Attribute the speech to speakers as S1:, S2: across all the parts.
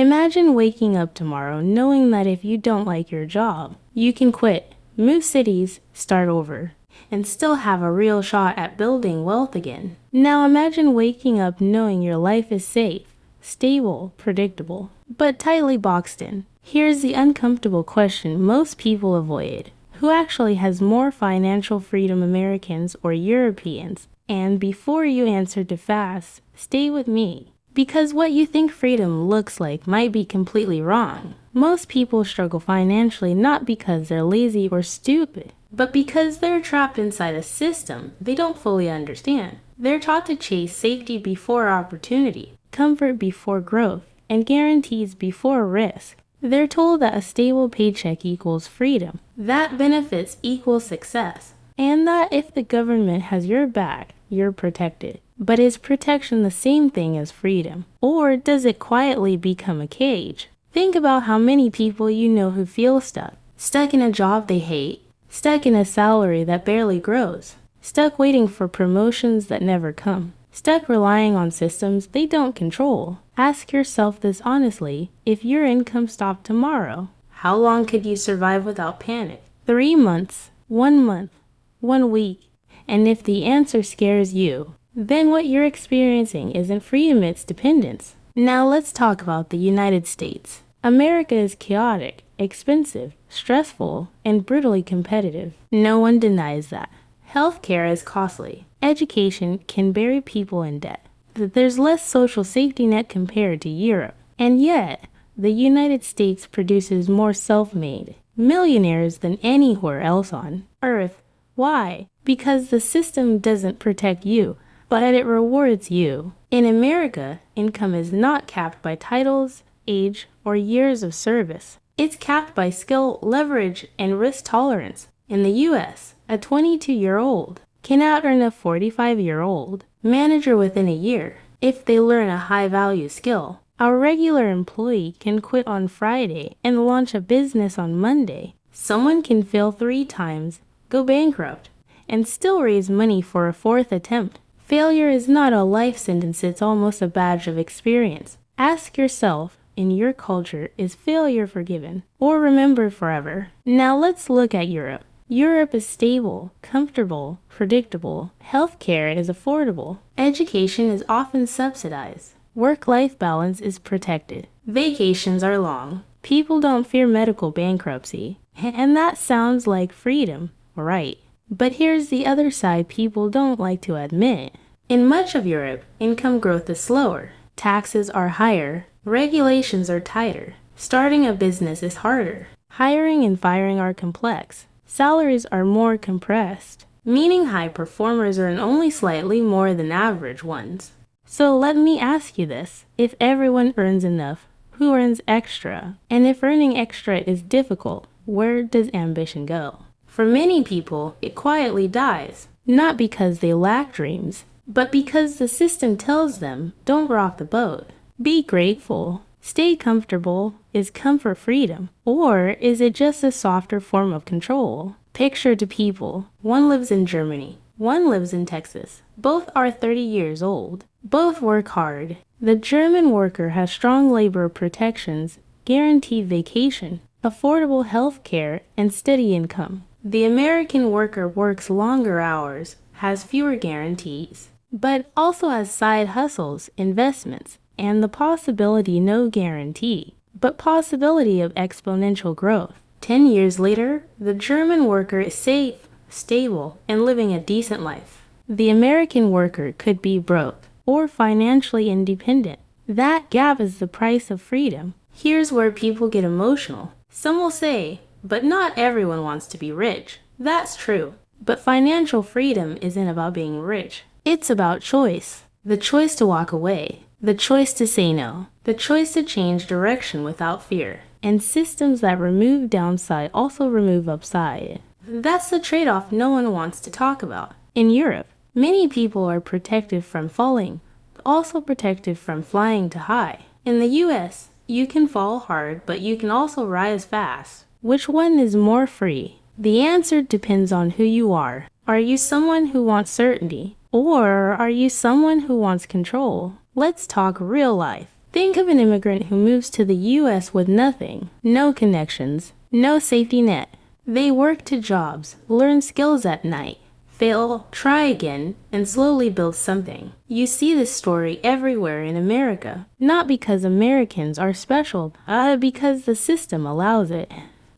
S1: Imagine waking up tomorrow knowing that if you don't like your job, you can quit, move cities, start over, and still have a real shot at building wealth again. Now imagine waking up knowing your life is safe, stable, predictable, but tightly boxed in. Here's the uncomfortable question most people avoid. Who actually has more financial freedom, Americans or Europeans? And before you answer too fast, stay with me. Because what you think freedom looks like might be completely wrong. Most people struggle financially not because they're lazy or stupid, but because they're trapped inside a system they don't fully understand. They're taught to chase safety before opportunity, comfort before growth, and guarantees before risk. They're told that a stable paycheck equals freedom, that benefits equals success, and that if the government has your back, you're protected. But is protection the same thing as freedom? Or does it quietly become a cage? Think about how many people you know who feel stuck. Stuck in a job they hate, stuck in a salary that barely grows, stuck waiting for promotions that never come, stuck relying on systems they don't control. Ask yourself this honestly, if your income stopped tomorrow, how long could you survive without panic? 3 months, 1 month, 1 week. And if the answer scares you, then what you're experiencing isn't freedom, it's dependence. Now let's talk about the United States. America is chaotic, expensive, stressful, and brutally competitive. No one denies that. Healthcare is costly. Education can bury people in debt. There's less social safety net compared to Europe. And yet, the United States produces more self-made millionaires than anywhere else on Earth. Why? Because the system doesn't protect you, but it rewards you. In America, income is not capped by titles, age, or years of service. It's capped by skill, leverage, and risk tolerance. In the US, a 22-year-old can out-earn a 45-year-old manager within a year if they learn a high-value skill. A regular employee can quit on Friday and launch a business on Monday. Someone can fail 3 times, go bankrupt, and still raise money for a 4th attempt. Failure is not a life sentence, it's almost a badge of experience. Ask yourself, in your culture, is failure forgiven or remembered forever? Now let's look at Europe. Europe is stable, comfortable, predictable. Healthcare is affordable. Education is often subsidized. Work-life balance is protected. Vacations are long. People don't fear medical bankruptcy. And that sounds like freedom, right? But here's the other side people don't like to admit. In much of Europe, income growth is slower. Taxes are higher. Regulations are tighter. Starting a business is harder. Hiring and firing are complex. Salaries are more compressed, meaning high performers earn only slightly more than average ones. So let me ask you this. If everyone earns enough, who earns extra? And if earning extra is difficult, where does ambition go? For many people, it quietly dies, not because they lack dreams, but because the system tells them, don't rock the boat. Be grateful. Stay comfortable. Is comfort freedom? Or is it just a softer form of control? Picture two people. One lives in Germany. One lives in Texas. Both are 30 years old. Both work hard. The German worker has strong labor protections, guaranteed vacation, affordable health care, and steady income. The American worker works longer hours, has fewer guarantees, but also has side hustles, investments, and the possibility, no guarantee, but possibility of exponential growth. 10 years later, the German worker is safe, stable, and living a decent life. The American worker could be broke or financially independent. That gap is the price of freedom. Here's where people get emotional. Some will say, but not everyone wants to be rich. That's true. But financial freedom isn't about being rich. It's about choice. The choice to walk away. The choice to say no. The choice to change direction without fear. And systems that remove downside also remove upside. That's the trade-off no one wants to talk about. In Europe, many people are protected from falling, but also protected from flying too high. In the US, you can fall hard, but you can also rise fast. Which one is more free? The answer depends on who you are. Are you someone who wants certainty? Or are you someone who wants control? Let's talk real life. Think of an immigrant who moves to the US with nothing, no connections, no safety net. They work two jobs, learn skills at night, fail, try again, and slowly build something. You see this story everywhere in America, not because Americans are special, because the system allows it.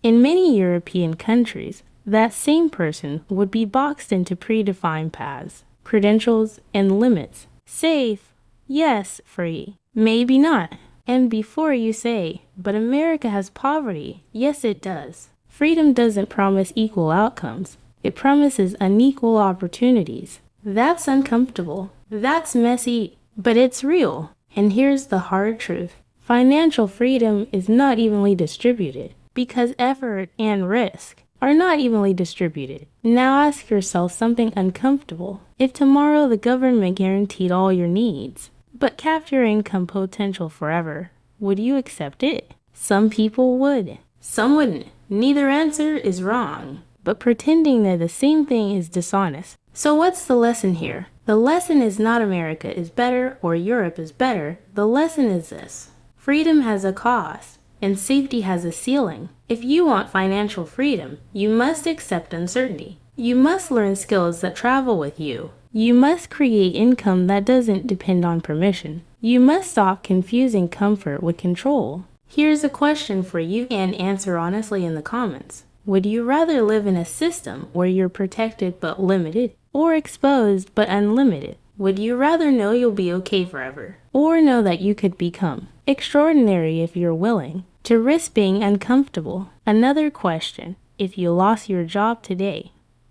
S1: In many European countries, that same person would be boxed into predefined paths, credentials, and limits. Safe, yes, free, maybe not. And before you say, but America has poverty, yes it does. Freedom doesn't promise equal outcomes. It promises unequal opportunities. That's uncomfortable. That's messy, but it's real. And here's the hard truth. Financial freedom is not evenly distributed because effort and risk are not evenly distributed. Now ask yourself something uncomfortable. If tomorrow the government guaranteed all your needs, but capped your income potential forever, would you accept it? Some people would. Some wouldn't. Neither answer is wrong. But pretending they're the same thing is dishonest. So what's the lesson here? The lesson is not America is better or Europe is better. The lesson is this. Freedom has a cost, and safety has a ceiling. If you want financial freedom, you must accept uncertainty. You must learn skills that travel with you. You must create income that doesn't depend on permission. You must stop confusing comfort with control. Here's a question for you and answer honestly in the comments. Would you rather live in a system where you're protected but limited, or exposed but unlimited? Would you rather know you'll be okay forever, or know that you could become extraordinary if you're willing to risk being uncomfortable? Another question, if you lost your job today,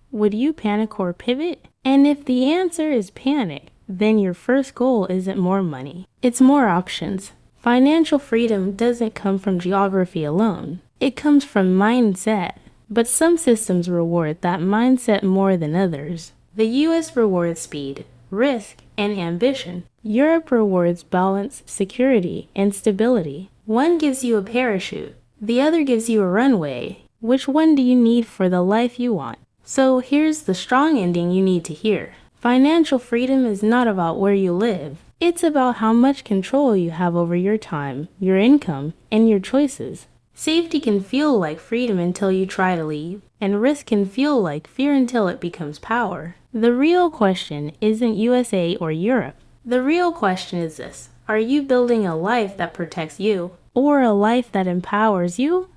S1: would you panic or pivot? And if the answer is panic, then your first goal isn't more money, it's more options. Financial freedom doesn't come from geography alone. It comes from mindset. But some systems reward that mindset more than others. The US rewards speed, risk, and ambition. Europe rewards balance, security, and stability. One gives you a parachute. The other gives you a runway. Which one do you need for the life you want? So here's the strong ending you need to hear. Financial freedom is not about where you live. It's about how much control you have over your time, your income, and your choices. Safety can feel like freedom until you try to leave, and risk can feel like fear until it becomes power. The real question isn't USA or Europe. The real question is this. Are you building a life that protects you, or a life that empowers you?